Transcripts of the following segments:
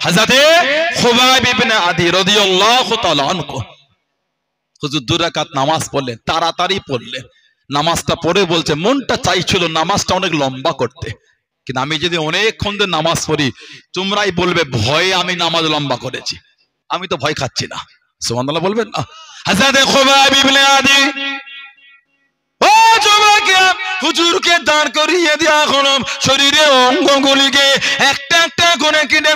হযরতে খুবাইব ইবনে আদি রাদিয়াল্লাহু তাআলা আনহু হুজুর 2 রাকাত নামাজ পড়লেন, তাড়াতাড়ি পড়লেন। নামাজটা পড়ে বলছে মনটা চাইছিল নামাজটা অনেক লম্বা করতে, কিন্তু আমি যদি অনেকক্ষণ ধরে নামাজ পড়ি তোমরাই বলবে ভয়ে আমি নামাজ লম্বা করেছি। আমি তো ভয় খাচ্ছি না, সুবহানাল্লাহ বলবেন না? হযরতে খুবাইব ইবনে আদি ও যুবক, হুজুরকে দাঁড় করিয়ে দেয়া হলো, শরীরের অঙ্গগুলিকে একটা একটা করে কেটে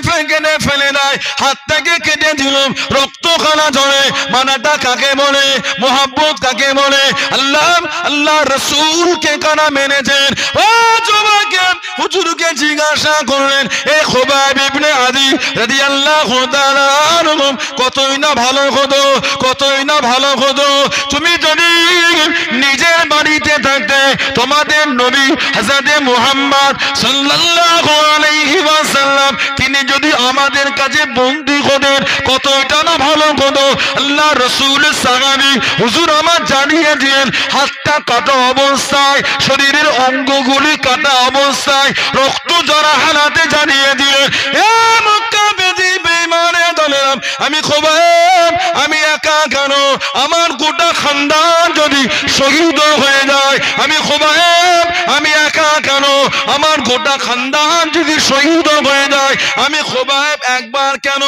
ফেলে দেয়, হাতটাকে কেটে দিল, রক্তখানা ঝরে। মানাটা কাকে বলে, মোহাব্বত কাকে বলে, আল্লাহ রাসূলকে কারা মেনেছেন? ও যুবক, হুজুরকে জিজ্ঞাসা করলেন, এ খুবাইব ইবনে আদি রাদিয়াল্লাহু তাআলা আনহু, কতই না ভালো হতো, কতই না ভালো হতো তুমি যদি নিজের বাড়িতে থাকতে তোমাদের নবী হযরতে মুহাম্মদ সাল্লাল্লাহু আলাইহি ওয়াসাল্লাম তিনি যদি আমাদের কাছে বন্দী হতেন, কতটা না ভালো হতো। আল্লাহ রাসূলের সাহাবী হুজুর আমার জানিয়ে দিলেন, হাতটা কাটা অবস্থায়, শরীরের অঙ্গগুলি কাটা অবস্থায়, রক্ত ঝরা হালাতে জানিয়ে দিলেন, এ মক্কাবাসী বেঈমানের দলেরা, আমি খুবাইব, আমি একা কেন, আমার গোটা খানদান যদি শহীদ হয়ে যায়, আমি খুবাইব, আমি একা কেন, আমার গোটা খানদান যদি শহীদ হয়ে যায়, আমি খুবাইব একবার কেন,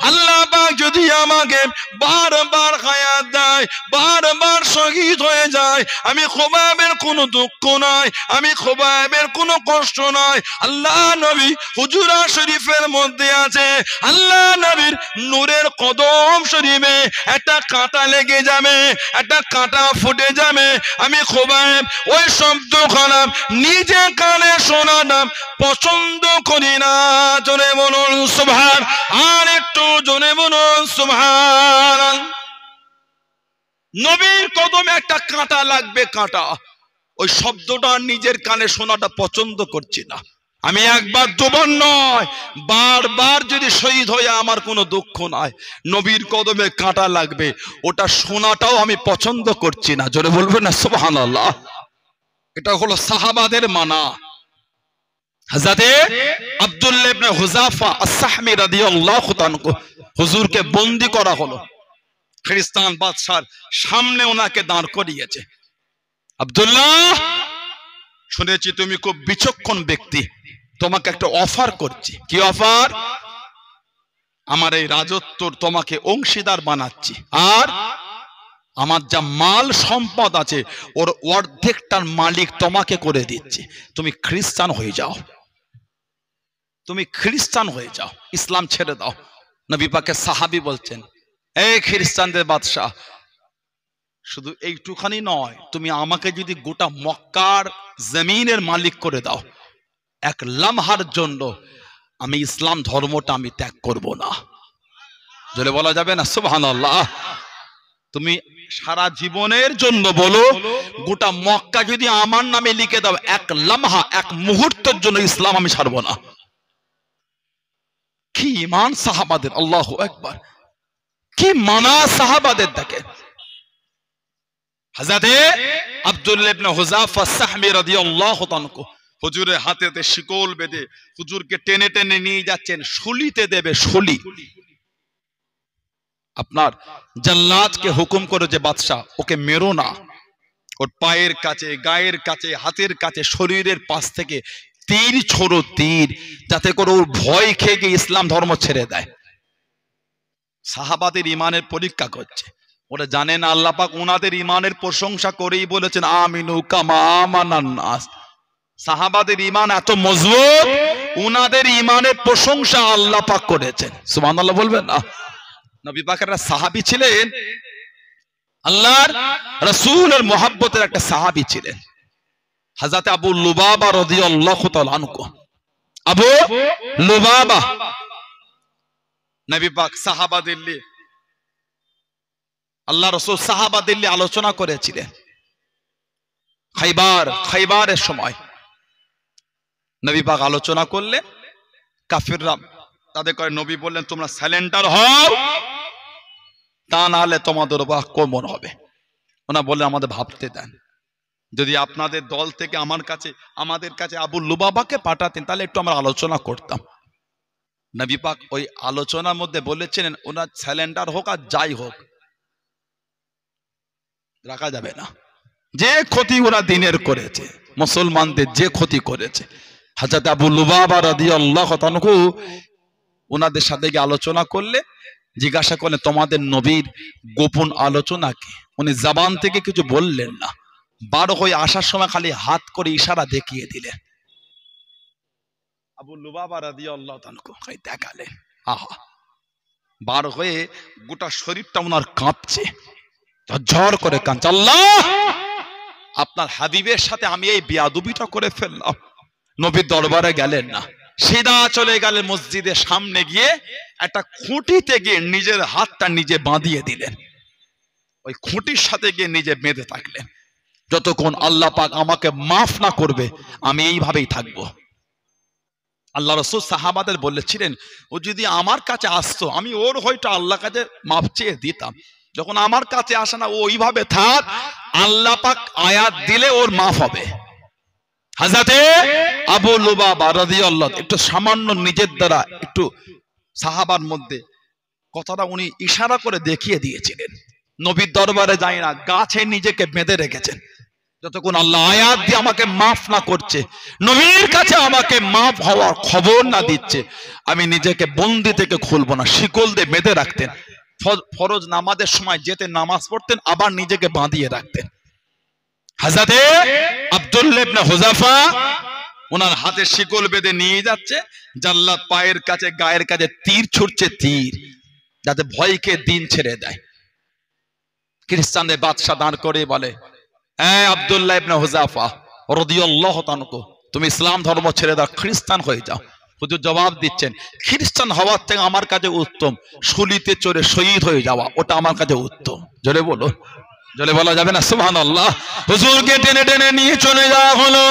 আল্লাহ পাক যদি আমাকে বারবার হায়াত দেয়, বারবার শহীদ হয়ে যায়, আমি খুবাইবের কোনো দুঃখ নাই, আমি খুবাইবের কোনো কষ্ট নাই। আল্লাহ নবী হুজুরা শরীফের মধ্যে আছে, আল্লাহ নবীর নূরের কদম শরীফে একটা কাঁটা লেগে যাবে, একটা কাঁটা ফুটে যাবে, আমি খুবাইব ওই শব্দ খারাপ নিজে কানে শোনাটা পছন্দ করি না। জোরে বলুন সুবহান, আর একটু জোরে বলুন সুবহান। নবীর কদমে একটা কাঁটা লাগবে, কাঁটা, ওই শব্দটা নিজের কানে শোনাটা পছন্দ করছি না। আমি একবার দুবার নয়, বারবার যদি শহীদ হয়ে আমার কোনো দুঃখ নাই, নবীর কদমে কাঁটা লাগবে, ওটা শোনাটাও আমি পছন্দ করছি না। জোরে বলবেন না সুবহানাল্লাহ? এটা হলো সাহাবাদের মানা। হযরতে আব্দুল্লাহ ইবনে হুযাফা আস-সাহমি রাদিয়াল্লাহু তাআলা হুজুরকে বন্দী করা হলো, খ্রিস্টান বাদশার সামনে ওনাকে দাঁড় করিয়েছে। আব্দুল্লাহ, শুনেছি তুমি খুব বিচক্ষণ ব্যক্তি, তোমাকে একটা অফার করছি। কি অফার? আমার এই রাজত্ব তোমাকে অংশীদার বানাচ্ছি, আর আমার যা মাল সম্পদ আছে ওর অর্ধেকটার মালিক তোমাকে করে দিচ্ছি। তুমি খ্রিস্টান হয়ে যাও, তুমি খ্রিস্টান হয়ে যাও, ইসলাম ছেড়ে দাও। নবী পাকের সাহাবী বলছেন, এই খ্রিস্টানদের বাদশা, শুধু এইটুখানি নয়, তুমি আমাকে যদি গোটা মক্কার জমিনের মালিক করে দাও, এক লামহার জন্য আমি ইসলাম ধর্মটা আমি ত্যাগ করব না। জোরে বলা যাবে না সুবহানাল্লাহ? তুমি সারা জীবনের জন্য বলো, গোটা মক্কা যদি আমার নামে লিখে দাও, এক লামহা, এক মুহূর্তের জন্য ইসলাম আমি ছাড়বো না। কি ঈমান সাহাবাদের, আল্লাহু আকবার, কি মানা সাহাবাদের। দেখেন হযরতে আব্দুল্লাহ ইবনে হুযাফা আস-সাহমি রাদিয়াল্লাহু তাআলা হুজুরের হাতেতে শিকল বেঁধে হুজুরকে টেনে টেনে নিয়ে যাচ্ছেন, শুলিতে দেবে, শুলি। আপনার জাল্লাদকে হুকুম করে যে বাদশা, ওকে মেরো না, ওর পায়ের কাছে, গায়ের কাছে, হাতের কাছে, শরীরের পাশ থেকে তীর ছোড়ো, তীর, যাতে করে ওর ভয় খেয়ে গিয়ে ইসলাম ধর্ম ছেড়ে দেয়। সাহাবাদের ইমানের পরীক্ষা করছে, ওরা জানে না আল্লাহ পাক ওনাদের ইমানের প্রশংসা করেই বলেছেন আমিনু কামা আমানান নাস। সাহাবাদের ইমান এত মজবুত, ওনাদের ইমানের প্রশংসা আল্লাহ পাক করেছেন। সুবহানাল্লাহ বলবেন না? নবী পাকের সাহাবী ছিলেন, আল্লাহর রাসূলের মুহাব্বতের একটা সাহাবী ছিলেন, হযরত আবু লুবাবা রাদিয়াল্লাহু তাআলা আনহু। আবু লুবাবা, নবী পাক সাহাবাদের নিয়ে, আল্লাহ রাসূল সাহাবাদের নিয়ে আলোচনা করেছিলেন। খাইবারের সময় নবী পাক আলোচনা করলে কাফিররা তাদের করে, নবী বললেন তোমরা সাইলেন্টার হও, তা না হলে তোমাদের উপর আক্রমণ হবে। ওনা বললেন আমাদের ভাবতে দেন, যদি আপনাদের দল থেকে আমাদের কাছে আবু লুবাবাকে পাঠাতেন তাহলে একটু আমরা আলোচনা করতাম। নবী পাক ওই আলোচনার মধ্যে বলেছিলেন ওনার স্যালেন্ডার হোক আর যাই হোক, রাখা যাবে না। যে ক্ষতি ওরা দিনের করেছে, মুসলমানদের যে ক্ষতি করেছে, হযরত আবু লুবাবা রাদিয়াল্লাহু তাআলা ওনাদের সাথে গিয়ে আলোচনা করলে জিজ্ঞাসা করলেন তোমাদের নবীর গোপন আলোচনা কি? উনি জবান থেকে কিছু বললেন না, বার হয়ে আসার সময় খালি হাত করে ইশারা দেখিয়ে দিলেন। আবু লুবাবা রাদিয়াল্লাহু তাআলা দেখালেন, আহা, বার হয়ে গোটা শরীরটা ওনার কাঁপছে, ঝড় করে কাঁদছে, আল্লাহ আপনার হাবিবের সাথে আমি এই বেয়াদবিটা করে ফেললাম। নবীর দরবারে গেলেন না, সিধা চলে গেলেন মসজিদের সামনে গিয়ে একটা খুঁটিতে গিয়ে নিজের হাতটা নিজে বাঁধিয়ে দিলেন। ওই খুঁটির সাথে গিয়ে নিজে বেঁধে থাকলেন, যতক্ষণ আল্লাহ পাক আমাকে মাফ না করবে আমি এইভাবেই থাকবো। আল্লাহ রাসূল সাহাবাদের বলেছিলেন ও যদি আমার কাছে আসতো আমি ওর হয়তো আল্লাহ কাছে মাফ চেয়ে দিতাম, যখন আমার কাছে আসে না ও ওইভাবে থাক, আল্লাহ পাক আয়াত দিলে ওর মাফ হবে। হযরতে আবু লুবাবা রাদিয়াল্লাহু একটু সামান্য নিজের দ্বারা একটু সাহাবার মধ্যে কথাটা উনি ইশারা করে দেখিয়ে দিয়েছিলেন। নবীর দরবারে যায় না, গাছে নিজেকে বেঁধে রেখেছেন, যতক্ষণ আল্লাহ আয়াত দিয়ে আমাকে মাফ না করছে, নবীর কাছে আমাকে মাফ হওয়ার খবর না দিচ্ছে, আমি নিজেকে বন্দি থেকে খুলবো না। শিকল দিয়ে বেঁধে রাখতেন, ফরজ নামাজের সময় যেতে নামাজ পড়তেন, আবার নিজেকে বাঁধিয়ে রাখতেন। হযরতে আব্দুল্লাহ ইবনে হুযাফা ওনার হাতে শিকল বেঁধে নিয়ে যাচ্ছে, জাল্লাদ পায়ের কাছে গায়ের কাছে তীর ছুটছে, তীর যাতে ভয়কে দিন ছেড়ে দেয়। খ্রিস্টানদের বাদশা দাঁড় করে বলে, হ্যাঁ আব্দুল্লাহ ইবনে হুযাফা রাদিয়াল্লাহু তাআলা, তুমি ইসলাম ধর্ম ছেড়ে দাও, খ্রিস্টান হয়ে যাও। হুজুর জবাব দিচ্ছেন, খ্রিস্টান হওয়ার থেকে আমার কাছে উত্তম শুলিতে চড়ে শহীদ হয়ে যাওয়া, ওটা আমার কাছে উত্তম। জোরে বলো, জোরে বলা যাবে না সুবহানাল্লাহ। হুজুরকে টেনে টেনে নিয়ে চলে যাওয়া হলো,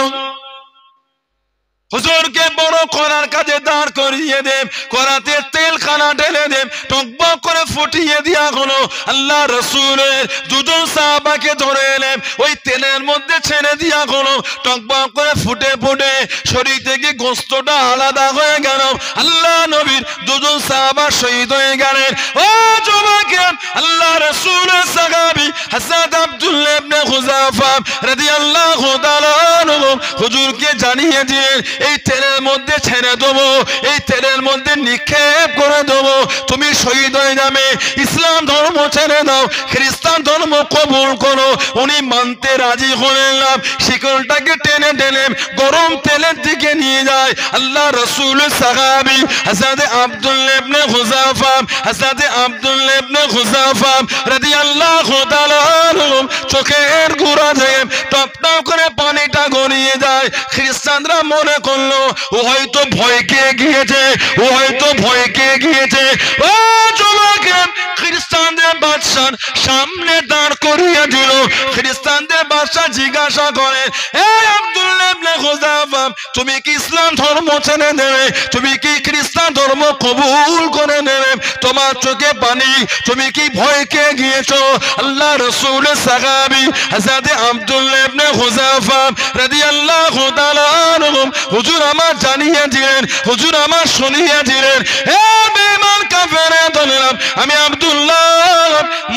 হুজুরকে বড় করার কাজে দাঁড় করিয়ে দেব, করাতে তেল খানা ঢেলে দেব, টকবক করে ফুটিয়ে দেওয়া হলো। আল্লাহ রাসূলের দুজন সাহাবাকে ধরে এলেন, ওই তেলের মধ্যে ছেড়ে দেওয়া হলো, টকবক করে ফুটে ফুটে শরীর থেকে গোশতটা আলাদা হয়ে গেল। আল্লাহ নবীর দুজন সাহাবা শহীদ হয়ে গেলেন। ও যুবকেরা, আল্লাহ রাসূলের সাহাবী হযরত আব্দুল্লাহ ইবনে হুযাফা রাদিয়াল্লাহু তাআলা আনহু হুজুরকে জানিয়ে দিলেন, এই তেলের মধ্যে ছেড়ে দেবো, এই তেলের মধ্যে নিক্ষেপ করে দেবো, তুমি শহীদ হয়ে যাবে, ইসলাম ধর্ম ছেড়ে দাও, খ্রিস্টান ধর্ম কবুল করো। উনি মানতে রাজি হলেন না, শিকলটাকে টেনে টেনে গরম তেলের দিকে নিয়ে যায়। আল্লাহ রাসূলের সাহাবী হযরত আব্দুল্লাহ ইবনে হুযাফা, হযরত আব্দুল্লাহ ইবনে হুযাফা রাদিয়াল্লাহু তাআলা আনহু চোখের গোড়া থেকে টপ টপ করে পানিটা গড়িয়ে যায়। খ্রিস্টানরা মনে করলো ও হয়তো ভয় খেয়ে গিয়েছে, ও হয়তো ভয় খেয়ে গিয়েছে। ও যুবকেরা, খ্রিস্টানদের বাদশার সামনে দাঁড় করিয়ে দিল। খ্রিস্টানদের বাদশা জিজ্ঞাসা করে, এই আব্দুল্লাহ ইবনে হুযাফা, তুমি কি ইসলাম ধর্ম ছেড়ে নেবে? তুমি কি খ্রিস্টান ধর্ম কবুল করে নেবে? তোমার চোখে পানি, তুমি কি ভয় খেয়ে গিয়েছো? আল্লাহ রাসূলের সাহাবী হযরত আব্দুল্লাহ ইবনে হুযাফা রাদিয়াল্লাহু তাআলা আনহু হুজুর আমার জানিয়ে দিলেন, হুজুর আমার শুনিয়ে দিলেন, হে বেঈমান কাফের দলেরা, আমি আব্দুল্লাহ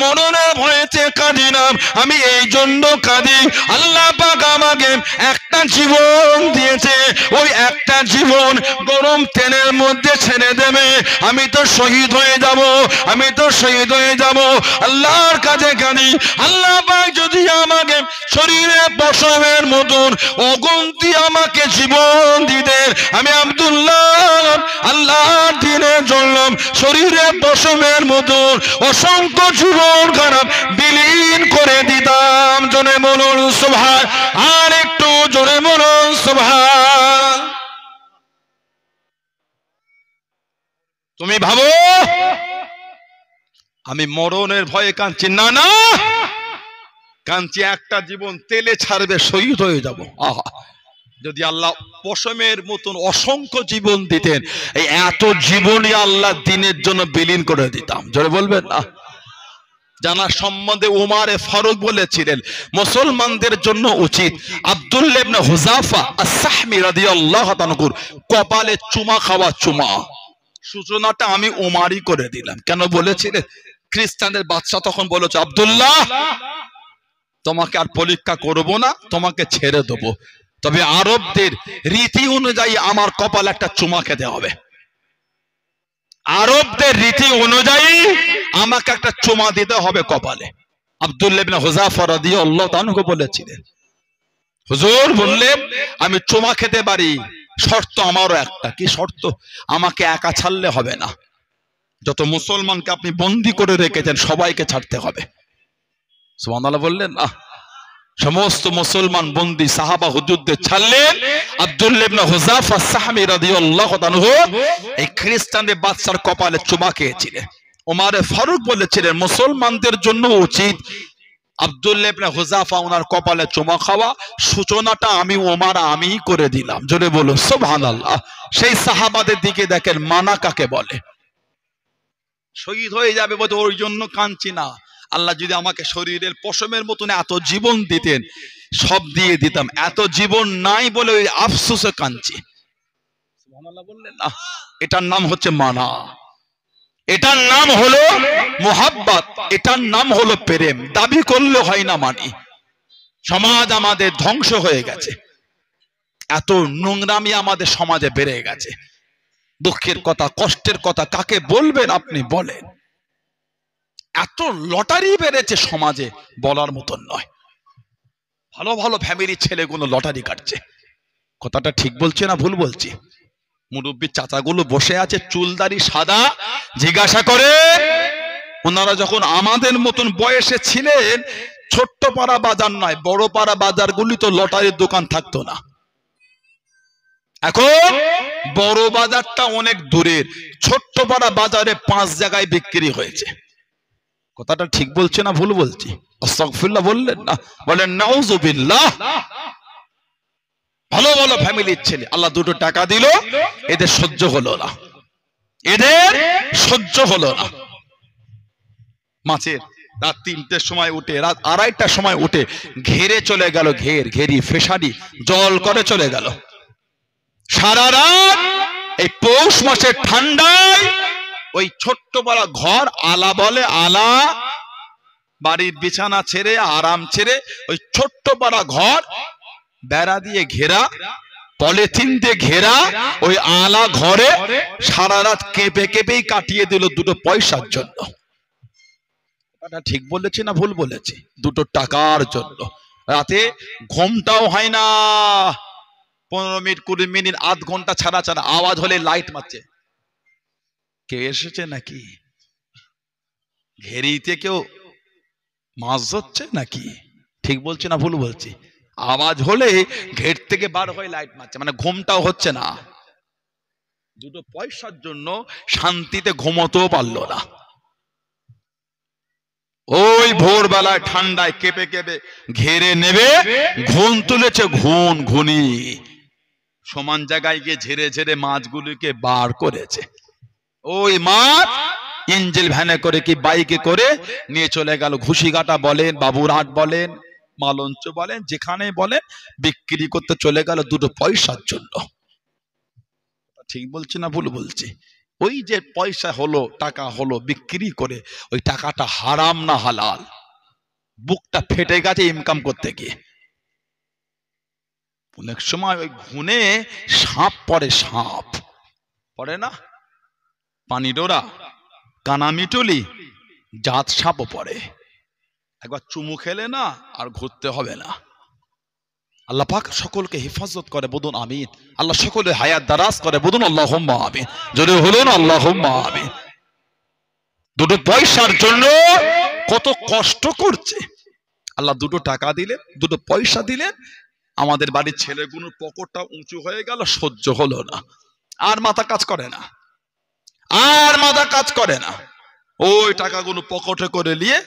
মরণের ভয়েতে কাঁদি না, আমি এই জন্য কাঁদি, আল্লাহ পাক আমাকে একটা জীবন দিয়েছে, ওই একটা জীবন গরম তেলের মধ্যে ছেড়ে দেবে, আমি তো শহীদ হয়ে যাব, আমি তো শহীদ হয়ে যাব। আল্লাহর কাছে কাঁদি, আল্লাহ পাক যদি আমাকে শরীরে পশমের মতন অগুন্তি আমাকে জীবন দিতেন, আমি আব্দুল্লাহ আল্লাহর দিনের জন্য শরীরে পশমের মতন অসংখ্য জীবন খারাপ বিলীন করে দিতাম। জোরে বলুন সুবহান, আর একটু জোরে বলুন সুবহান। তুমি ভাবো আমি মরণের ভয়ে কাঁদছি? না না, কাঁদছি একটা জীবন তেলে ছাড়বে, শহীদ হয়ে যাব। আহা, যদি আল্লাহ পশমের মতন অসংখ্য জীবন দিতেন, এই এত জীবনই আল্লাহ দিনের জন্য বিলীন করে দিতাম। জোরে বলবেন না? জানার সম্বন্ধে উমারে ফারুক বলেছিলেন, মুসলমানদের জন্য উচিত আব্দুল্লাহ ইবনে হুযাফা আস-সাহমি রাদিয়াল্লাহু তাআলা কপালে চুমা খাওয়া, চুমা সূচনাটা আমি ওমারই করে দিলাম। কেন বলেছিলেন? খ্রিস্টানদের বাদশা তখন বলেছে, আব্দুল্লাহ তোমাকে আর পরীক্ষা করব না, তোমাকে ছেড়ে দেবো, তবে আরবদের রীতি অনুযায়ী আমার কপালে একটা চুমা খেতে হবে। আরবদের রীতি অনুযায়ী আমাকে একটা চুমা দিতে হবে কপালে। আব্দুল্লাহ ইবনে হুযাফা রাদিয়াল্লাহু তাআলা বলেছিলেন, হুজুর বললেন আমি চুমা খেতে পারি, শর্ত আমারও একটা। কি শর্ত? আমাকে একা ছাড়লে হবে না, যত মুসলমানকে আপনি বন্দী করে রেখেছেন সবাইকে ছাড়তে হবে। সুবহানাল্লাহ বললেন না। সমস্ত মুসলমান বন্দী সাহাবা হুজুরদের ছাড়লেন। আব্দুল্লাহ ইবনে হুযাফা সাহমী রাদিয়াল্লাহু তাআলা এই খ্রিস্টানদের বাদশার কপালে চুমা খেয়েছিলেন। ওমর ফারুক বলেছিলেন মুসলমানদের জন্য উচিত আব্দুল্লাহ ইবনে হুযাফা ওনার কপালে চুমা খাওয়া, সূচনাটা আমি ওমর আমি করে দিলাম। জোরে বলুন সুবহানাল্লাহ। সেই সাহাবাদের দিকে দেখেন, মানা কাকে বলে? শহীদ হয়ে যাবে বলে ওই জন্য কাঁদছি না। আল্লাহ যদি আমাকে শরীরের পশমের মতন এত জীবন দিতেন, সব দিয়ে দিতাম। এত জীবন নাই বলে ওই আফসোসে কাঁদছি। সুবহানাল্লাহ বললেন না। এটার নাম হচ্ছে মানা, এটার নাম হলো মুহাব্বত, এটার নাম হলো প্রেম। দাবি করলে হয় না মানি। সমাজ আমাদের ধ্বংস হয়ে গেছে, এত নোংরামি আমাদের সমাজে বেড়ে গেছে। দুঃখের কথা, কষ্টের কথা কাকে বলবেন আপনি বলেন? এত লটারি বেড়েছে সমাজে, বলার মতন নয়। ভালো ভালো ফ্যামিলির ছেলেগুলো লটারি কাটছে। কথাটা ঠিক বলছে না ভুল বলছি? মুরব্বী চাচাগুলো বসে আছে, চুলদারি সাদা, জিজ্ঞাসা করে ওনারা যখন আমাদের মতন বয়সে ছিলেন, ছোট্ট পাড়া বাজার নয়, বড় পাড়া বাজারগুলি তো লটারির দোকান থাকতো না। এখন বড় বাজারটা অনেক দূরের, ছোট্ট পাড়া বাজারে 5 জায়গায় বিক্রি হয়েছে। কথাটা ঠিক বলছে না ভুল বলছি? আস্তাগফিরুল্লাহ বললেন না, বলেন নাউযুবিল্লাহ। ভালো ভালো ফ্যামিলির ছেলে, আল্লাহ 2 টাকা দিল, এদের সহ্য হলো না, এদের সহ্য হলো না। মাছের রাত 3টের সময় উঠে, রাত 2:30টার সময় উঠে ঘেরে চলে গেল, ঘেরি ফেসারি জল করে চলে গেল। সারা রাত এই পৌষ মাসের ঠান্ডায় ওই ছোট্ট বড় ঘর, আলা বলে আলা, বাড়ির বিছানা ছেড়ে আরাম ছেড়ে ওই ছোট্ট বড় ঘর বেড়া দিয়ে ঘেরা, পলিথিন দিয়ে ঘেরা, ওই আলা ঘরে সারা রাত কেঁপে কেঁপেই কাটিয়ে দিল 2 পয়সার জন্য। এটা ঠিক বলেছি না ভুল বলেছি? 2 টাকার জন্য রাতে ঘুমটাও হয় না। 15 মিনিট 20 মিনিট আধ ঘন্টা ছাড়া ছাড়া আওয়াজ হলে লাইট মারছে, কে এসেছে নাকি, ঘেরিতে কেউ মাছ ধরছে নাকি? ঠিক বলছি না ভুল বলছি? আওয়াজ হলে ঘের থেকে বার হয়ে লাইট মারছে, মানে ঘুমটাও হচ্ছে না। 2 পয়সার জন্য শান্তিতে ঘুমোতেও পারলো না। ওই ভোরবেলায় ঠান্ডায় কেঁপে কেঁপে ঘেরে নেবে ঘুম তুলেছে, ঘুনি সমান জায়গায় গিয়ে ঝেড়ে ঝেড়ে মাছগুলিকে বার করেছে। ওই মাছ ইঞ্জিল ভ্যানে করে কি বাইকে করে নিয়ে চলে গেল ঘুষিঘাটা বলেন, বাবুরহাট বলেন, মালঞ্চ বলেন, যেখানে বলেন বিক্রি করতে চলে গেল 2 পয়সার জন্য। ঠিক বলছি না ভুল বলছি? ওই যে পয়সা হলো, টাকা হলো, বিক্রি করে ওই টাকাটা হারাম না হালাল? বুকটা ফেটে গেছে ইনকাম করতে গিয়ে। অনেক সময় ওই ঘুনে সাপ পড়ে, সাপ পড়ে না, পানি ডোরা, কানামিটুলি, জাত সাপও পড়ে। একবার চুমু খেলে না আর ঘুরতে হবে না। আল্লাহ পাক সকলকে হেফাজত করে, বলুন আমিন। আল্লাহ সকলে হায়াত দারাজ করে, বলুন আল্লাহুম্মা আমিন। যদি হলুন আল্লাহুম্মা আমিন। 2 পয়সার জন্য কত কষ্ট করছে। আল্লাহ 2 টাকা দিলেন, 2 পয়সা দিলেন, আমাদের বাড়ির ছেলেগুলোর পকেটটা উঁচু হয়ে গেল, সহ্য হলো না, আর মাথা কাজ করে না, আর মাথা কাজ করে না। ওই টাকাগুলো পকেটে করে নিয়ে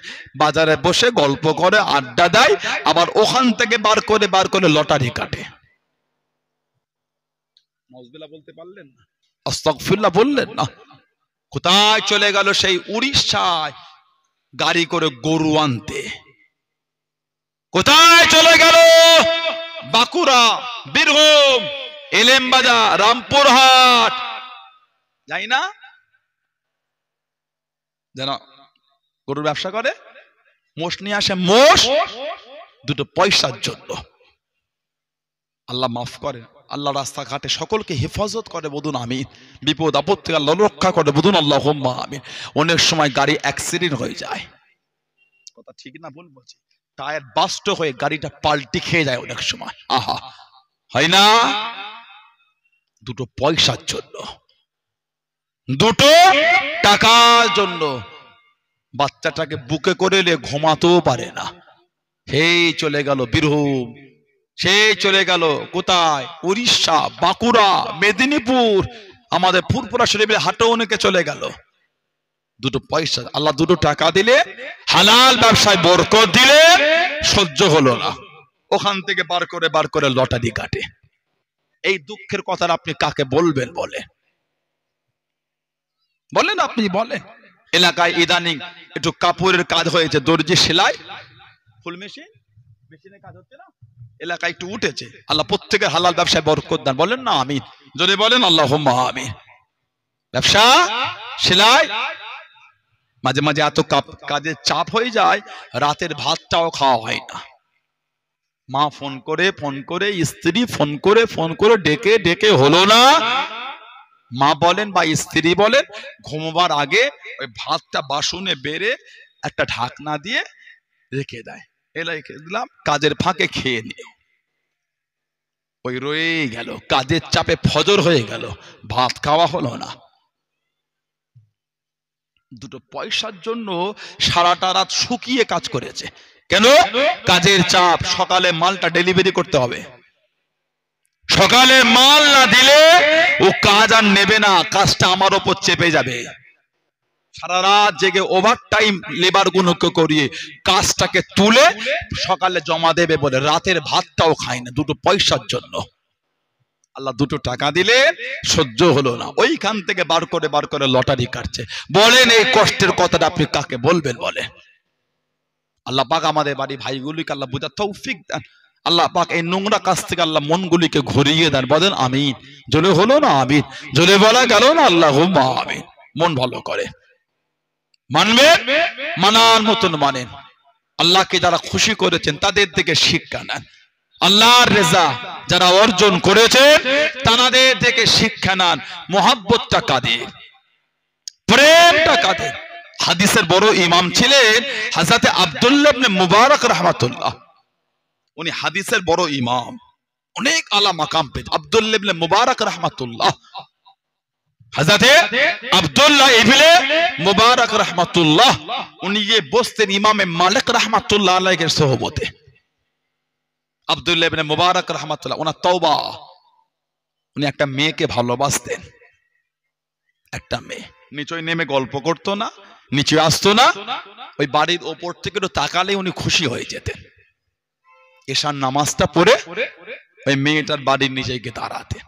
বাজারে বসে গল্প করে, আড্ডা দেয়, আবার ওখান থেকে বার করে লটারি কাটে। নাউজুবিল্লাহ বলতে পারলেন না? আস্তাগফিরুল্লাহ বললেন না? কোথায় চলে গেল সেই উড়িষ্যায় গাড়ি করে গরু আনতে? কোথায় চলে গেল বাঁকুড়া, বীরভূম, এলেমবাজার, রামপুরহাট, যাই না যেন গরুর ব্যবসা করে, মোষ নিয়ে আসে, মোষ দুটো পয়সার জন্য। আল্লাহ মাফ করে, আল্লাহ রাস্তাঘাটে সকলকে হেফাজত করে, বলুন আমিন। বিপদ আপদ থেকে আল্লাহ রক্ষা করে, বলুন আল্লাহুম্মা আমিন। অনেক সময় গাড়ি অ্যাক্সিডেন্ট হয়ে যায়, কথা ঠিক না ভুল বলছি, টায়ার বাস্ট হয়ে গাড়িটা পাল্টি খেয়ে যায় অনেক সময়, আহা হয় না? দুটো পয়সার জন্য, দুটো টাকার জন্য বাচ্চাটাকে বুকে করে নিয়ে ঘুমাতেও পারে না, সেই চলে গেল বীরভূম, সে চলে গেল কোথায়, উড়িষ্যা, বাঁকুড়া, মেদিনীপুর, আমাদের ফুরফুরা শরীফের হাটেও অনেকে চলে গেল। দুটো পয়সা, আল্লাহ দুটো টাকা দিলে, হালাল ব্যবসায় বরকত দিলে, সহ্য হলো না, ওখান থেকে বার করে লটারি কাটে। এই দুঃখের কথা আপনি কাকে বলবেন বলেন আপনি বলেন। এলাকায় ইদানিং একটু কাপড়ের কাজ হয়েছে, দর্জি সেলাই, ফুল মেশিনের কাজ হচ্ছে না, এলাকায় একটু উঠেছে। আল্লাহ প্রত্যেকের হালাল ব্যবসায় বরকত দান, বলেন না আমিন, যদি বলেন আল্লাহুম্মা আমিন। ব্যবসা সেলাই, মাঝে মাঝে এত কাজের চাপ হয়ে যায়, রাতের ভাতটাও খাওয়া হয় না। মা ফোন করে স্ত্রী ফোন করে ডেকে হলো না, মা বলেন বা স্ত্রী বলেন, ঘুমবার আগে ওই ভাতটা বাসনে বেড়ে একটা ঢাকনা দিয়ে রেখে দেয়, রেখে দিলাম, কাজের ফাঁকে খেয়ে নিও। ওই রয়ে গেল, কাজের চাপে ফজর হয়ে গেল, ভাত খাওয়া হলো না। দুটো পয়সার জন্য সারাটা রাত শুকিয়ে কাজ করেছে, কেন? কাজের চাপ, সকালে মালটা ডেলিভারি করতে হবে, সকালে মাল না দিলে ও কাজ আর নেবে না, কাজটা আমার ওপর চেপে যাবে। সারা রাত জেগে ওভার টাইম লেবার গুলোকে করিয়ে কাজটাকে তুলে সকালে জমা দেবে বলে রাতের ভাতটাও খায় না, দুটো পয়সার জন্য। আল্লাহ দুটো টাকা দিলে সহ্য হলো না, ওইখান থেকে বার করে লটারি কাটছে। বলেন এই কষ্টের কথাটা আপনি কাকে বলবেন বলে? আল্লাহ পাক আমাদের বাড়ি ভাইগুলিকে আল্লাহ বুঝার তৌফিক দেন, আল্লাহ পাক এই নোংরা কাজ থেকে আল্লাহ মনগুলিকে ঘুরিয়ে দেন, বলেন আমিন। জলে হলো না আমিন, জলে বলা গেল না আল্লাহুম্মা আমিন। মন ভালো করে মানবেন, মানার মতন মানেন। আল্লাহকে যারা খুশি করেছেন তাদের থেকে শিক্ষা নেন, আল্লাহর রেজা যারা অর্জন করেছেন তাদের থেকে শিক্ষা নেন। মোহাব্বতটা কাদের, প্রেমটা কাদের? হাদিসের বড় ইমাম ছিলেন হযরত আব্দুল্লাহ ইবনে মুবারক রাহমাতুল্লাহ, উনি হাদিসের বড় ইমাম, অনেক আলা মাকাম পেয়েছেন। আব্দুল্লাহ ইবনে মুবারক রাহমাতুল্লাহ, হযরত আব্দুল্লাহ ইবনে মুবারক রাহমাতুল্লাহ, উনি বসতেন ইমামে মালিক রাহমাতুল্লাহ আলাইহির সোহবতে। আব্দুল্লাহ ইবনে মুবারক রাহমাতুল্লাহ, ওনার তওবা, উনি একটা মেয়েকে ভালোবাসতেন, একটা মেয়ে, নিচে নেমে গল্প করতো না, নিচে আসতো না, ওই বাড়ির ওপর থেকে একটু তাকালে উনি খুশি হয়ে যেতেন। এশার নামাজটা পড়ে ওই মেয়েটার বাড়ির নিচে গিয়ে দাঁড়াতেন।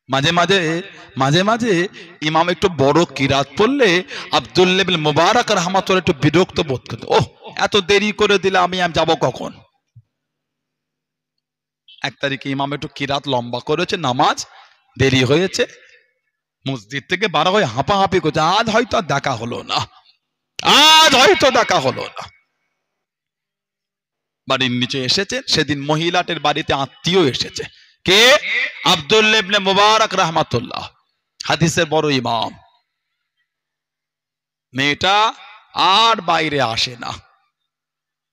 মাঝে মাঝে ইমাম একটু বড় কিরাত পড়লে আব্দুল্লাহ ইবনে মুবারক রাহমাতুল্লাহ একটু বিরক্ত বোধ করতেন, ওহ এত দেরি করে দিলে আমি যাব কখন? এক তারিখে ইমাম একটু কিরাত লম্বা করেছে, নামাজ দেরি হয়েছে, মসজিদ থেকে বার হয়ে হাঁপাহাঁপি করছে, আজ হয়তো দেখা হলো না, আজ হয়তো দেখা হলো না। বাড়ির নিচে এসেছে, সেদিন মহিলাটির বাড়িতে আত্মীয় এসেছে, কে? আব্দুল্লাহ ইবনে মুবারক রাহমাতুল্লাহ, হাদিসের বড় ইমাম। মেয়েটা আর বাইরে আসে না,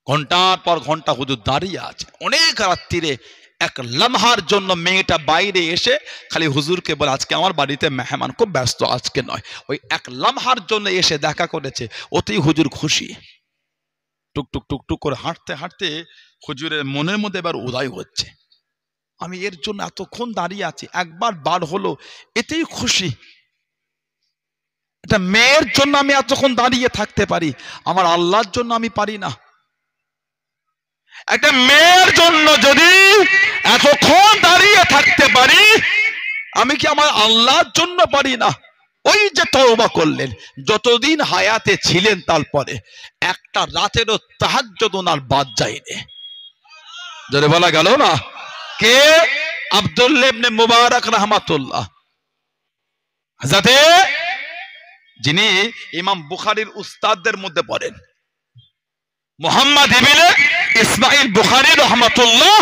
ঘন্টার পর ঘন্টা হুজুর দাঁড়িয়ে আছে। অনেক রাত্রিরে এক লম্হার জন্য মেয়েটা বাইরে এসে খালি হুজুরকে বলে, আজকে আমার বাড়িতে মেহমান, খুব ব্যস্ত, আজকে নয়। ওই এক লম্হার জন্য এসে দেখা করেছে, ওতেই হুজুর খুশি। টুকটুক টুকটুক করে হাঁটতে হাঁটতে হুজুরের মনের মধ্যে এবার উদয় হচ্ছে, আমি এর জন্য এতক্ষণ দাঁড়িয়ে আছি, একবার বার হলো, এতেই খুশি। এটা মেয়ের জন্য আমি এতক্ষণ দাঁড়িয়ে থাকতে পারি, আমার আল্লাহর জন্য আমি পারি না। একটা মেয়ের জন্য যদি এতক্ষণ দাঁড়িয়ে থাকতে পারি, আমি কি আমার আল্লাহর জন্য পারি না? ওই যে তওবা করলেন, যতদিন হায়াতে ছিলেন তারপরে একটা রাতেরও তাহাজ্জুদ ওনার বাদ যায়নি। যদি বলা গেল না, কে? আব্দুল্লাহ ইবনে মুবারক রাহমাতুল্লাহ। হযরতে যিনি ইমাম বুখারীর উস্তাদদের মধ্যে পড়েন, মুহাম্মদ ইবনে ইসমাইল বুখারী রাহমাতুল্লাহ,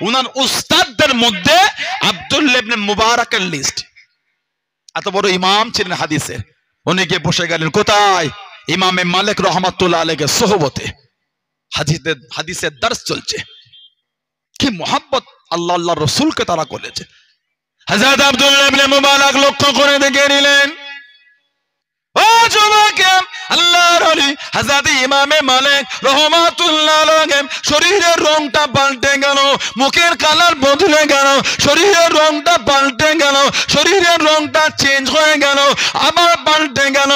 উনার উস্তাদদের মধ্যে আব্দুল্লাহ ইবনে মুবারাকের লিস্ট। এত বড় ইমাম ছিলেন হাদিসের। উনি গিয়ে বসে গেলেন কোথায়? ইমামে মালিক রাহমাতুল্লাহ আলাইহির সোহবতে। হাদিসের দর্স চলছে। কি মোহাব্বত আল্লাহ আল্লাহর রাসূলকে তারা করেছে। হযরত আব্দুল্লাহ ইবনে মুবারাক লক্ষ্য করে দেখে নিলেন, ও জমাকে আল্লাহর ওলি হযরত ইমামে মালিক রাহমাতুল্লাহ আলাইহি শরীরের রংটা পাল্টে গেল, মুখের কালার বদলে গেল, শরীরের রংটা পাল্টে গেল, শরীরের রংটা চেঞ্জ হয়ে গেল, আবার পাল্টে গেল,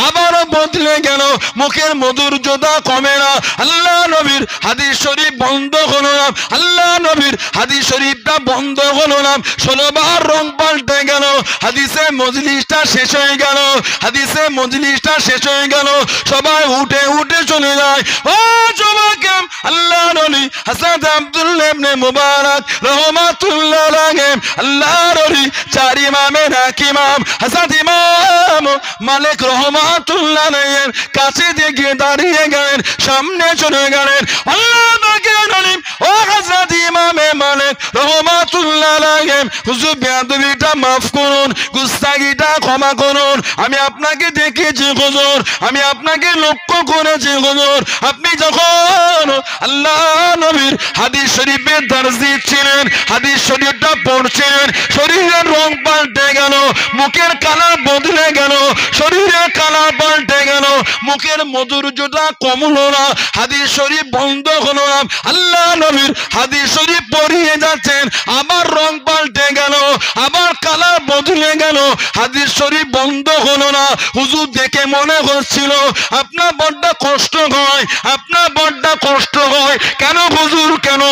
আবারও বদলে গেল, মুখের মধুর্যতা কমে না। আল্লাহ নবীর হাদিস শরীফ বন্ধ হলো না, আল্লাহ নবীর হাদিস শরীফটা বন্ধ হলো না, 16 বার রং পাল্টে গেল, হাদিসে মজলিসটা শেষ হয়ে গেল, হাদিসে মজলিসটা শেষ হয়ে গেল, সবাই উঠে উঠে চলে যায়। ও জমাকে আল্লাহ নবী হযরত আব্দুল্লাহ ইবনে মুবারাক রাহমাতুল্লাহ আলাইহি আল্লাহর ওলি চার ইমামের এক ইমাম হযরত ইমাম মালিক রাহমাতুল্লাহ আলাইহির কাছে গিয়ে দাঁড়িয়ে গেলেন, সামনে চলে গেলেন। আল্লাহ তাকে বলেন, ও হযরত ইমামে মালিক রাহমাতুল্লাহ আলাইহি, হুজুর বেয়াদবিটা maaf করুন, গুস্তাখিটা ক্ষমা করুন, আমি আপনাকে দেখেছি হুজুর, আমি আপনাকে লক্ষ্য করেছি হুজুর, আপনি যখন আল্লাহ নবীর হাদিস শরীফের দর্স দিচ্ছিলেন, হাদিস শরীফটা পড়ছিলেন, শরীরের রং পাল্টে গেল, মুখের কালার বদলে গেল, শরীরের কালার পাল্টে গেল, মুখের মধুর্যটা কমলো না, হাদিস শরীফ বন্ধ হলো না। আল্লাহ নবীর হাদিস শরীফ পড়িয়ে যাচ্ছেন, আবার রং পাল্টে গেল, আবার কালার বদলে গেল, হাদিস শরীফ বন্ধ হলো না। হুজুর দেখে মনে হচ্ছিল আপনার বড্ড কষ্ট হয়, আপনার বড্ড কষ্ট হয়। কেন হুজুর কেন?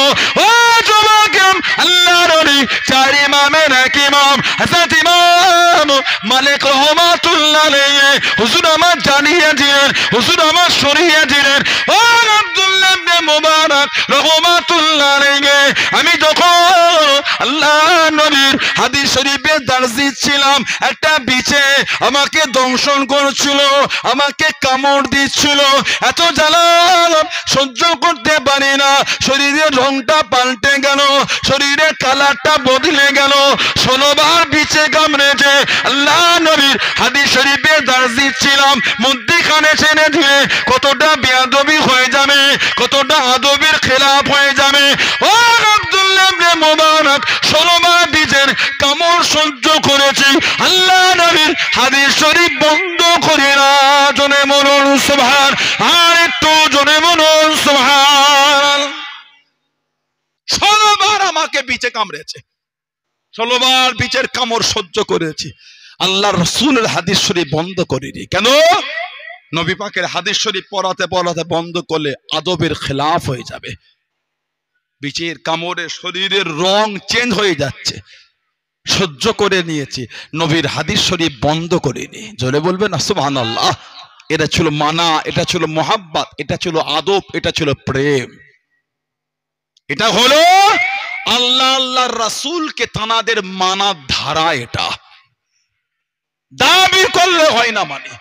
ও জমাকে আল্লাহর ওলি চার ইমামের এক ইমাম হযরত ইমাম মালিক রাহমাতুল্লাহ আলাইহি হুজুর আমার জানিয়ে দিলেন, হুজুর আমার সরিয়ে দিলেন, ও আব্দুল্লাহ ইবনে মুবারাক রাহমাতুল্লাহ আলাইহি, আমি যখন আল্লাহ নবীর হাদিস শরীফের দর্স দিচ্ছিলাম, একটা বিছে আমাকে দংশন করছিল, আমাকে কামড় দিচ্ছিল, এত জ্বালা সহ্য করতে পারি না, শরীরের রংটা পাল্টে গেল, শরীরের কালারটা বদলে গেল, 16 বার বিছে কামড়েছে। আল্লাহ নবীর হাদিস শরীফের দর্স দিচ্ছিলাম, মধ্যখানে ছেড়ে দিয়ে কতটা বেয়াদবি হয়ে যাবে, কতটা আদবের খেলাফ হয়ে যাবে। ও আব্দুল্লাহ ইবনে মুবারাক 16 বার বিছের কামড় সহ্য করেছি, আল্লাহ নবীর হাদিস শরীফ বন্ধ করে না। জনে বলুন সুবহান, আর একটু জনে বলুন সুবহান। 16 বার আমাকে বিছে কামড়েছে, 16 বার বিচের কামড় সহ্য করেছি, আল্লাহর রাসূলের হাদিস শরীফ বন্ধ করিনি। কেন? নবী পাকের হাদিস শরীফ পড়াতে পড়াতে বন্ধ করলে আদবের খেলাফ হয়ে যাবে। বিচের কামড়ে শরীরের রং চেঞ্জ হয়ে যাচ্ছে, সহ্য করে নিয়েছি, নবীর হাদিস শরীফ বন্ধ করিনি। জোরে বলবেন না সুবহানাল্লাহ। এটা ছিল মানা, এটা ছিল মোহাব্বত, এটা ছিল আদব, এটা ছিল প্রেম, এটা হলো আল্লাহ আল্লাহর রাসূলকে তানাদের মানার ধারা। এটা দাবি করলে হয় না, মানে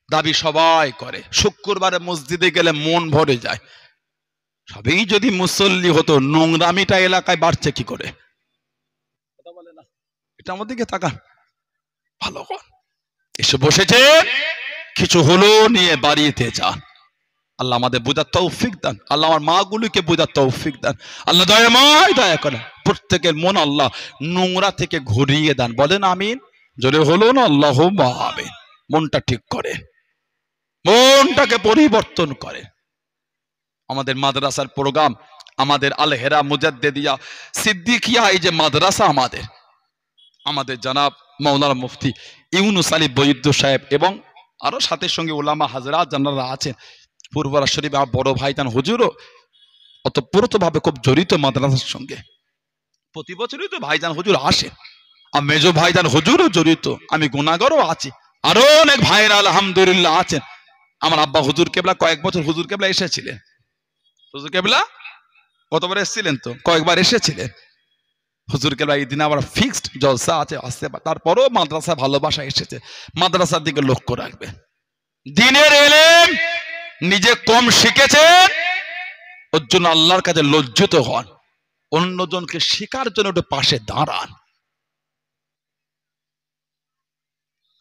দাবি সবাই করে। শুক্রবারে মসজিদে গেলে মন ভরে যায়, সবই যদি মুসল্লি হতো, নোংরামিটা এলাকায় বাড়ছে কি করে? কথা বলে না, এটা আমার দিকে তাকান ভালো করে। এসে বসেছে, কিছু হলো নিয়ে বাড়িতে যান। আল্লাহ আমাদের বোঝার তৌফিক দান, আল্লাহ আমার মা গুলিকে বোঝার তৌফিক দান, আল্লাহ দয়াময় দয়া করেন, প্রত্যেকের মন আল্লাহ নোংরা থেকে ঘুরিয়ে দেন। বলেন আমিন। জোরে হলো না আল্লাহুম্মা আমিন। মনটা ঠিক করে, মনটাকে পরিবর্তন করে। আমাদের মাদ্রাসার প্রোগ্রাম, আমাদের আল হেরা মুজাদ্দেদিয়া সিদ্দিকিয়া, এই যে মাদ্রাসা আমাদের জনাব মাওলানা মুফতি ইউনুস আলী বৈদ্য সাহেব এবং আরো সাথে সঙ্গে ওলামা হাজরাত যারা আছেন, পূর্বরা শরীফ আমার বড় ভাইজান হুজুরও অতপ্রতভাবে খুব জড়িত মাদ্রাসার সঙ্গে। প্রতি বছরই তো ভাইজান হুজুর আসে, আর মেজো ভাইজান হুজুরও জড়িত, আমি গুনাহগারও আছি, আরো অনেক ভাইরা আলহামদুলিল্লাহ আছেন। আমার আব্বা হুজুর কেবলা কয়েক বছর হুজুর কেবলা এসেছিলেন। হুজুর কেবলা কতবার এসেছিলেন? তো কয়েকবার এসেছিলেন। হুজুর কেবলা এই দিন আবার ফিক্সড জলসা আছে, আসতে তারপরও মাদ্রাসা ভালোবাসা এসেছে, মাদ্রাসার দিকে লক্ষ্য রাখবে। দিনের এলেম নিজে কম শিখেছেন, ওর জন্য আল্লাহর কাছে লজ্জিত হন, অন্যজনকে শিকার জন্য একটু পাশে দাঁড়ান।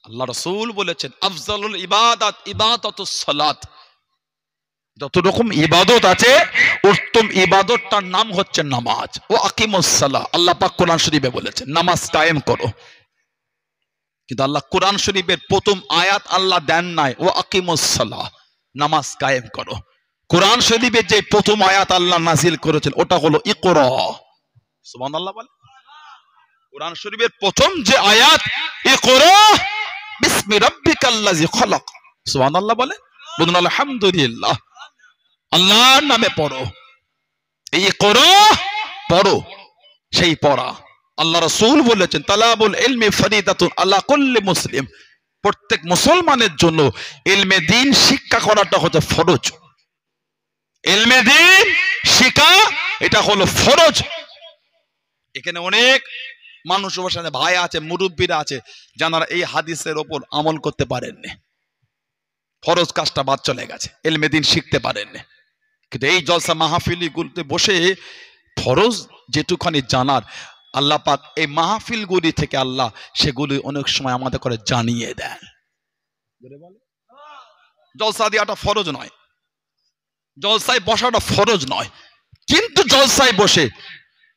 আল্লাহ রাসূল বলেছেন আফজালুল ইবাদাত ইবাদাতুস সালাত, যত রকম ইবাদত আছে উত্তম ইবাদতটার নাম হচ্ছে নামাজ। ও আকিমুস সালাহ, আল্লাহ পাক কোরআন শরীফে বলেছেন নামাজ কায়েম করো, কিন্তু আল্লাহ কোরআন শরীফের প্রথম আয়াত আল্লাহ দেন নাই ও আকিমুস সালাহ, নামাজ কায়েম করো। কোরআন শরীফের যে প্রথম আয়াত আল্লাহ নাজিল করেছেন ওটা হলো ইকরা। সুবহানাল্লাহ বলে। কোরআন শরীফের প্রথম যে আয়াত ইকরা বিসমি রাব্বিকাল্লাযী খলাক। সুবহানাল্লাহ বলে, বলুন আলহামদুলিল্লাহ। আল্লাহর নামে পড়ো, এই ইকরা পড়ো, সেই পড়া। আল্লাহ রাসূল বলেছেন তালাবুল ইলমি ফরিদাতুন আলা কুল্লি মুসলিম, প্রত্যেক মুসলমানের জন্য ইলমে দ্বীন শিক্ষা করাটা হচ্ছে ফরজ। ইলমে দ্বীন শিক্ষা এটা হলো ফরজ। এখানে অনেক মানুষ বসে ভাই আছে, মুরব্বীরা আছে, যারা এই হাদিসের ওপর আমল করতে পারেননি, ফরজ কাজটা বাদ চলে গেছে, ইলমে দ্বীন শিখতে পারেননি। কিন্তু এই জলসা মাহফিলগুলোতে বসে ফরজ যেটুখানি জানার, আল্লাহ পাক এই মাহফিলগুলি থেকে আল্লাহ সেগুলি অনেক সময় আমাদের করে জানিয়ে দেন। জলসা দেওয়াটা ফরজ নয়, জলসায় বসাটা ফরজ নয়, কিন্তু জলসায় বসে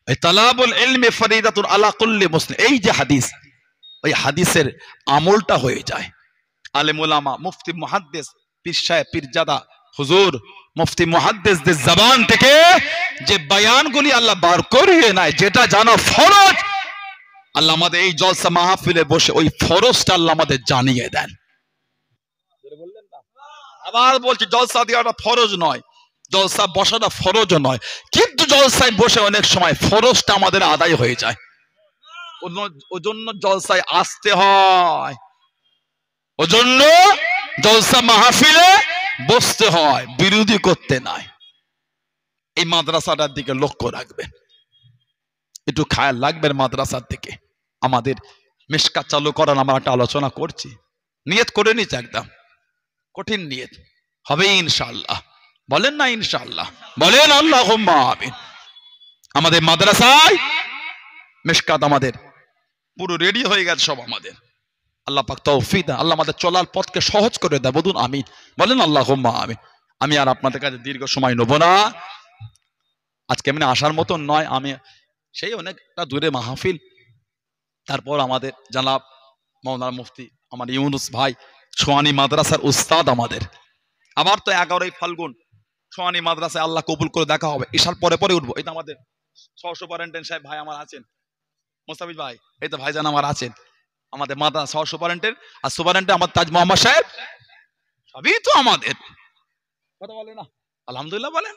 এই তালাবুল ইলমি ফরিদাতুন আলা কুল্লি মুসলিম, এই যে হাদিস, ওই হাদিসের আমলটা হয়ে যায়। আলেম উলামা, মুফতি মুহাদ্দিস, পীর সাহেব, পীরজাদা হুজুর, মুফতি মুহাদ্দিসদের জবান থেকে যে বয়ানগুলি আল্লাহ বার করিয়ে নেয়, যেটা জানা ফরজ, আল্লাহ আমাদের এই জলসা মাহফিলে বসে ওই ফরজটা আল্লাহ আমাদের জানিয়ে দেন। আবার বলছি জলসা দেওয়াটা ফরজ নয়, জলসা বসাটা ফরজ নয়, কিন্তু জলসায় বসে অনেক সময় ফরজটা আমাদের আদায় হয়ে যায়। ওজন্য জলসায় আসতে হয়, ওজন্য জলসা মাহফিলে বসতে হয়, বিরোধী করতে নাই। এই মাদ্রাসাটার দিকে লক্ষ্য রাখবেন, একটু খেয়াল রাখবেন মাদ্রাসার দিকে। আমাদের মিশকাত চালু করার আমরা একটা আলোচনা করছি, নিয়ত করে নিচ্ছি, একদম কঠিন নিয়ত হবে ইনশাআল্লাহ। বলেন না ইনশাআল্লাহ, বলেন আল্লাহুম্মা আমিন। আমাদের মাদ্রাসায় মিশকাত আমাদের পুরো রেডি হয়ে গেছে সব আমাদের। আল্লাহ পাক তৌফিক দেন, আল্লাহ আমাদের চলার পথকে সহজ করে দেয়, বলুন আমিন, বলেন আল্লাহুম্মা আমিন। আমি আর আপনাদের কাছে দীর্ঘ সময় নেব না, আজকে এমনি আসার মতন নয়, আমি সেই অনেকটা দূরে মাহফিল। তারপর আমাদের জানাব মাওলানা মুফতি আমার ইউনুস ভাই, ছোয়ানি মাদ্রাসার উস্তাদ আমাদের। আবার তো 11ই ফাল্গুন ছোয়ানি মাদ্রাসায় আল্লাহ কবুল করে দেখা হবে, ঈশার পরে পরে উঠবো। এই তো আমাদের সহসুপারিনটেন্ডেন্ট সাহেব ভাই আমার আছেন, মোস্তাফিজ ভাই, এই তো ভাইজান আমার আছেন, আমাদের মাদ্রাসা সহসুপারিনটেন্ডেন্ট, আর সুপারিনটেন্ডেন্ট আমার তাজ মোহাম্মদ সাহেব, সবই তো আমাদের। কথা বলে না আলহামদুলিল্লাহ বলেন।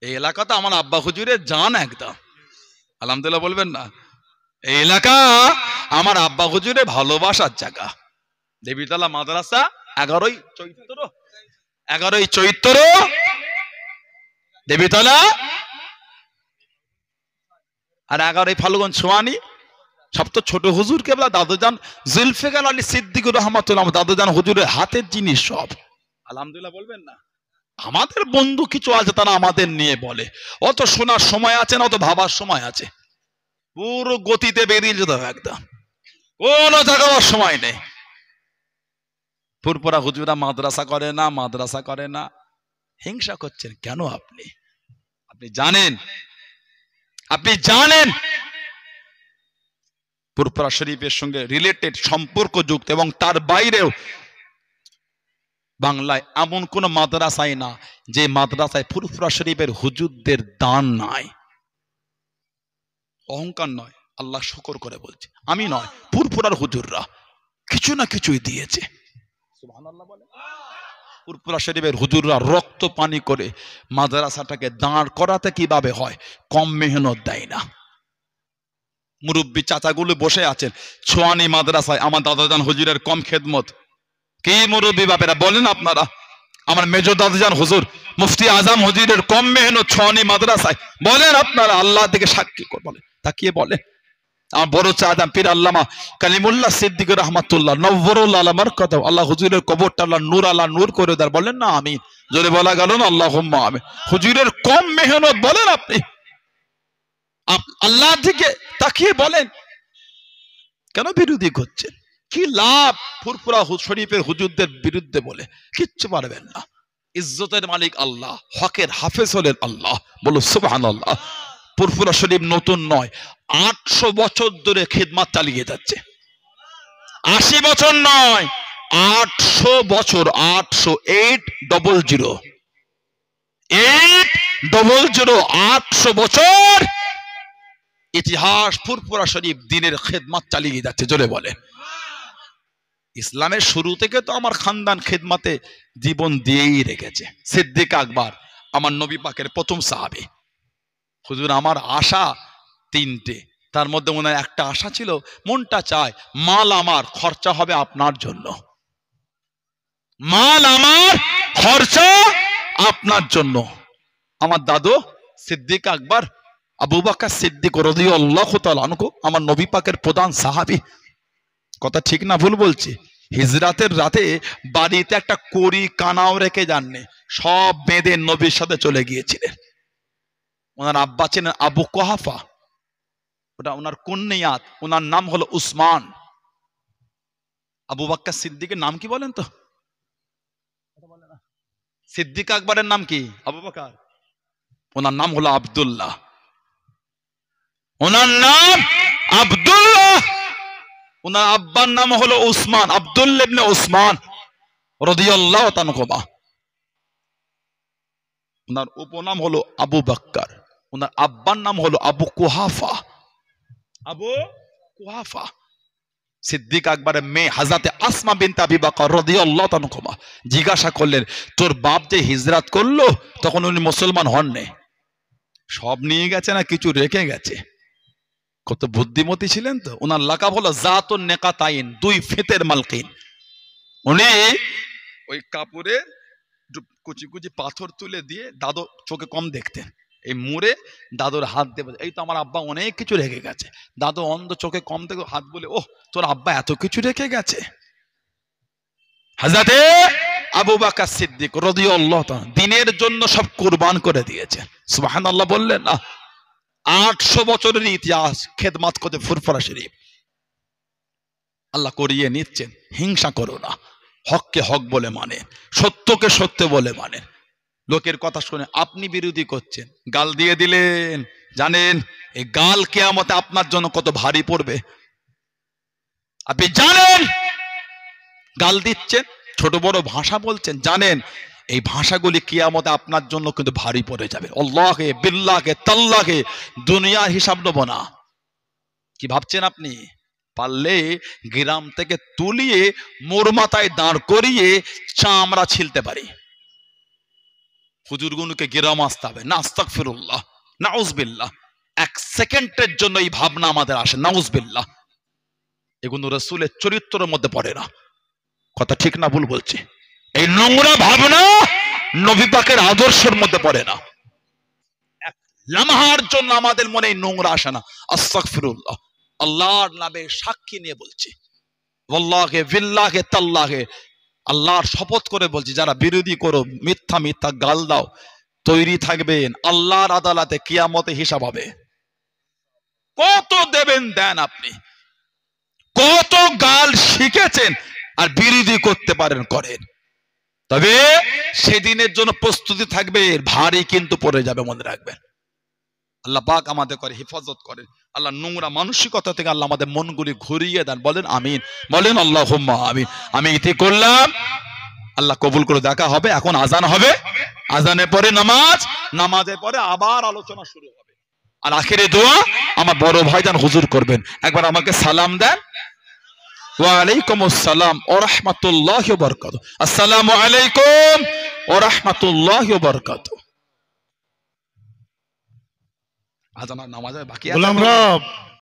এই এলাকা তো আমার আব্বা হুজুরের জান একদম, আলহামদুলিল্লাহ বলবেন না। এই এলাকা আমার আব্বা হুজুরের ভালোবাসার জায়গা। দেবীতলা মাদ্রাসা 11ই চৈত্র দেবীতলা, আর 11ই ফাল্গুন ছোয়ানি। সব তো ছোট হুজুর কেবলা দাদুজান জুলফিকার আলী সিদ্দিকুর রহমাতুল্লাহ, দাদুজান হুজুরের হাতের জিনিস সব, আলহামদুলিল্লাহ বলবেন না। আমাদের বন্ধু কিছু আছে, তারা আমাদের নিয়ে বলে, অত শোনার সময় আছে না, অত ভাবার সময় আছে, পুরো গতিতে বেরিয়ে যেতে হবে একদম, কোনো জায়গার সময় নেই। পুরপুরা হুজুরা মাদ্রাসা করে না, মাদ্রাসা করে না, হিংসা করছেন কেন? আপনি জানেন, আপনি জানেন পুরপুরা শরীফের সঙ্গে রিলেটেড সম্পর্কযুক্ত এবং তার বাইরেও বাংলায় এমন কোন মাদ্রাসায় না যে মাদ্রাসায় ফুরফুরা শরীফের হুজুরদের দান নাই। অহংকার নয়, আল্লাহ শুকর করে বলছে, আমি নয়, ফুরফুরার হুজুররা কিছু না কিছুই দিয়েছে। সুবহানাল্লাহ বলে। ফুরফুরা শরীফের হুজুররা রক্ত পানি করে মাদ্রাসাটাকে দাঁড় করাতে কিভাবে হয়, কম মেহনত দেয় না। মুরব্বী চাচাগুলো বসে আছেন ছোয়ানি মাদ্রাসায়, আমার দাদাজান হুজুরের কম খেদমত কি মুরব্বী বাপেরা বলেন আপনারা? আমার মেজর দাদাজান হুজুর মুফতি আজম হুজুরের কম মেহনত ছোয়ানি মাদ্রাসায়, বলেন আপনারা? আল্লাহ থেকে সাক্ষী বলেন, তাকিয়ে বলে। আমার বড় চাঁদাম পীর আল্লামা কালিমুল্লাহ সিদ্দিক রহমাতুল্লাহ নওয়ারুল আলমার কথা, আল্লাহ হুজুরের কবরটা আল্লাহ নূর করে দেন, বলেন না আমিন। জোরে বলা গেল না আল্লাহুম্মা আমিন। হুজুরের কম মেহনত বলেন আপনি, আল্লাহ দিকে তাকিয়ে বলেন কেন বিরোধী করছেন? কি লাভ ফুরফুরা শরীফের হুজুরদের বিরুদ্ধে বলে? কিচ্ছু পারবেন না। ইজ্জতের মালিক আল্লাহ, হকের হাফেজ হলেন আল্লাহ, বলো সুবহানাল্লাহ। ফুরফুরা শরীফ নতুন নয়, 800 বছর ধরে খিদমত চালিয়ে যাচ্ছে। 80 বছর নয়, 800 বছর। 800 800 বছর ইতিহাস ফুরফুরা শরীফ দিনের খেদমত চালিয়ে যাচ্ছে। জোরে বলে। ইসলামের শুরু থেকে তো আমার খানদান খেদমতে জীবন দিয়েই রেখেছে। সিদ্দিক আকবর আমার নবী পাকের প্রথম সাহাবী। হুজুর আমার আশা 3টে, তার মধ্যে মনে হয় একটা আশা ছিল, মনটা চায় মাল আমার খরচা হবে আপনার জন্য, মাল আমার খরচা আপনার জন্য। আমার দাদু সিদ্দিক আকবর আবু বকর সিদ্দিক রাদিয়াল্লাহু তাআলা আনহু আমার নবী পাকের প্রধান সাহাবী। কথা ঠিক না ভুল বলছি? হিজরাতের রাতে বাড়িতে একটা কড়ি কানাও রেখে যাননি, সব বেঁধে নবীর সাথে চলে গিয়েছিলেন। ওনার আব্বা ছিলেন আবু কুহাফা, ওটা ওনার কুন্নিয়াত, ওনার নাম হলো উসমান। আবু বকর সিদ্দিকের নাম কি বলেন তো? সিদ্দিক আকবরের নাম কি? আবু বকর। ওনার নাম হলো আব্দুল্লাহ, ওনার নাম আব্দুল্লাহ। ওনার আব্বার নাম হলো উসমান, আব্দুল্লাহ ইবনে উসমান রাদিয়াল্লাহু তাআলা। ওনার উপনাম হলো আবু বকর, ওনার আব্বার নাম হলো আবু কুহাফা। আবু কুহাফা সিদ্দিক আকবরের মেয়ে হযরতে আসমা বিনতে আবি বকর রাদিয়াল্লাহু তাআলা জিজ্ঞাসা করলেন, তোর বাপ যে হিজরত করলো তখন উনি মুসলমান হননি, সব নিয়ে গেছে না কিছু রেখে গেছে? কত বুদ্ধিমতী ছিলেন তো। ওনার লাকাব হলো জাতুন নেকাতাইন, 2 ফিতের মালকিন। উনি ওই কাপড়ে কুচি কুচি পাথর তুলে দিয়ে, দাদু চোখে কম দেখতেন, এই মুড়ে দাদুর হাত দেবে, এই তো আমার আব্বা অনেক কিছু রেখে গেছে। দাদু অন্ধ, চোখে কম দেখে হাত বলে, ওহ তোর আব্বা এত কিছু রেখে গেছে। হযরতে আবু বকর সিদ্দিক রাদিয়াল্লাহু তাআলা দ্বীনের জন্য সব কুরবান করে দিয়েছে। সুবহানাল্লাহ বললেন না? 800 বছরের ইতিহাস খেদমত করতে ফুরফুরা শরীফ আল্লাহ করিয়ে নিচ্ছেন। হিংসা করো না, হককে হক বলে মানে, সত্যকে সত্য বলে মানে। লোকের কথা শুনে আপনি বিরোধী করছেন, গাল দিয়ে দিলেন, জানেন এই গাল কিয়ামতে আপনার জন্য কত ভারী পড়বে। আপনি জানেন গাল দিচ্ছেন, ছোট বড় ভাষা বলছেন, জানেন এই ভাষাগুলি কিয়ামতে আপনার জন্য কিন্তু ভারী পড়ে যাবে। আল্লাহে বিল্লাহে তাল্লাহে দুনিয়ার হিসাব নেব না। কি ভাবছেন আপনি? পারলে গ্রাম থেকে তুলিয়ে মোর মাথায় দাঁড় করিয়ে চামড়া ছিলতে পারি। হুজুরগুলোকে গ্রাম আসতে হবে না? আস্তাগফিরুল্লাহ, নাউজুবিল্লাহ। 1 সেকেন্ডের জন্য এই ভাবনা আমাদের আসে, নাউজুবিল্লাহ। এগুলো রাসূলের চরিত্রের মধ্যে পড়ে না। কথা ঠিক না ভুল বলছি? এই নোংরা ভাবনা নবী পাকের আদর্শের মধ্যে পড়ে না। এক লামহার জন্য আমাদের মনে নোংরা আসে না। আস্তাগফিরুল্লাহ, আল্লাহর নামে সাক্ষী নিয়ে বলছি, ওয়াল্লাহি বিল্লাহি তাল্লাহি, আল্লাহর শপথ করে বলছি, যারা বিরোধী করো, মিথ্যা মিথ্যা গাল দাও, তৈরি থাকবেন আল্লাহর আদালতে কিয়ামতে হিসাব হবে। কত দেবেন দেন, আপনি কত গাল শিখেছেন আর বিরোধী করতে পারেন করেন, তবে সেদিনের জন্য প্রস্তুতি থাকবে, ভারী কিন্তু পড়ে যাবে, মনে রাখবেন। আল্লাহ পাক আমাদের করে হেফাজত করেন। আল্লাহ নোংরা মানসিকতা থেকে আল্লাহ আমাদের মনগুলি ঘুরিয়ে দেন। বলেন আমিন, বলেন আল্লাহুম্মা আমিন। আমি ইতি করলাম, আল্লাহ কবুল করে। দেখা হবে, এখন আজান হবে, আজানের পরে নামাজ, নামাজের পরে আবার আলোচনা শুরু হবে। আর আখিরে দোয়া আমার বড় ভাইজান হুজুর করবেন। একবার আমাকে সালাম দেন। ওয়ালাইকুম আসসালাম ওয়া রাহমাতুল্লাহি ওয়া বারাকাতুহু। আসসালামু আলাইকুম ওয়া রাহমাতুল্লাহি ওয়া বারাকাতুহু। আজান আর নামাজের বাকি আছে।